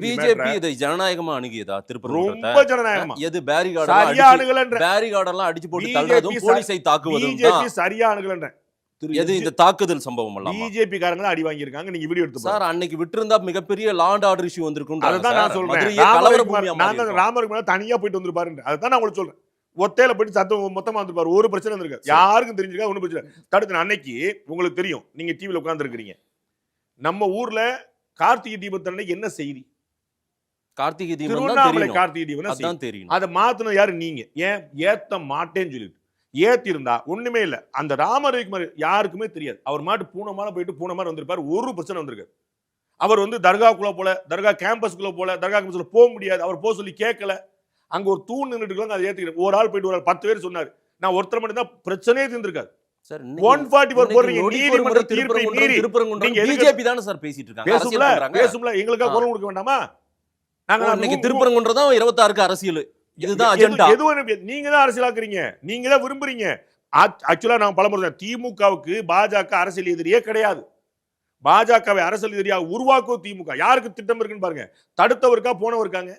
BJP இதை ஜனநாயகமா அணுகியதா? திருப்பரங்குன்றத்தை ரொம்ப ஜனநாயகமா எது சரியா அணுகலன்ற பேரிகார்டெல்லாம் அடிச்சு போட்டு தள்ளுறதும் போலீஸை தாக்குவதும் பிஜேபி சரியா அணுகலன்ற எது இந்த தாக்குதல் சம்பவம் எல்லாம் பிஜேபி காரங்க அடி வாங்கியிருக்காங்க. நீங்க வீடியோ எடுத்து சார் அன்னைக்கு விட்டுருந்தா மிகப்பெரிய லாண்ட் ஆர்டர் இஷ்யூ வந்திருக்கும். அதுதான் நான் சொல்றேன். ராமருக்கு மேல தனியா போயிட்டு வந்திருப்பாரு. அதுதான் நான் உங்களுக்கு சொல்றேன். ஒத்தையில போயிட்டு சத்தம் மொத்தமா வந்திருப்பாரு. ஒரு பிரச்சனை இருந்திருக்கு, யாருக்கும் தெரிஞ்சிருக்கா ஒன்னும் பிரச்சனை. தடுத்து அன்னைக்கு உங்களுக்கு தெரியும், நீங்க டிவில உட்கார்ந்து இருக்கிறீங்க, நம்ம ஊர்ல கார்த்திகை தீபத்தன்னைக்கு என்ன செய்தி? கார்த்திகை தீபம் திருவண்ணாமலை கார்த்திகை தீபம் தெரியும். அதை மாத்தின யாரு? நீங்க. ஏன் ஏத்த மாட்டேன்னு சொல்லிட்டு ஏத்தி இருந்தா ஒண்ணுமே இல்ல. அந்த ராமரவிக்குமார் யாருக்குமே தெரியாது. அவர் மாட்டு பூனமால போயிட்டு பூனமால வந்திருப்பாரு. ஒரு பிரச்சனை வந்திருக்காரு. அவர் தர்காக்குள்ள போல, தர்கா கேம்பஸ்குள்ள போல, தர்கா கேம்பஸ்ல போக முடியாது. அவர் போக சொல்லி கேட்கல. அங்க ஒரு தூண் நின்றுட்டு இருக்காங்க, அதை ஏத்திக்கிறேன். ஒரு ஆள் போயிட்டு ஒரு 10 பேர் சொன்னாரு. நான் ஒருத்தர் மட்டும் தான் பிரச்சனையே தீர்ந்திருக்காரு. 144 போடுறீங்க. நீதிமன்ற தீர்ப்பை மீறி நீங்க பிஜேபி தான சார் பேசிட்டு இருக்காங்க. பேசும்ல எங்களுக்காக குரல் கொடுக்க வேண்டாமா? நாங்க இன்னைக்கு திருப்பரங்குன்றம் தான் 26க்கு அரசியல். இதுதான் அஜெண்டா. நீங்க தான் அரசியலாக்குறீங்க, நீங்க தான் விரும்புறீங்க. ஆக்சுவலா நான் பலமுறை திமுகவுக்கு பாஜக அரசியல் எதிரியே கிடையாது. பாஜகவை அரசியல் எதிரியாக உருவாக்கும் திமுக. யாருக்கு திட்டம் இருக்குன்னு பாருங்க. தடுத்தவருக்கா போனவருக்காங்க?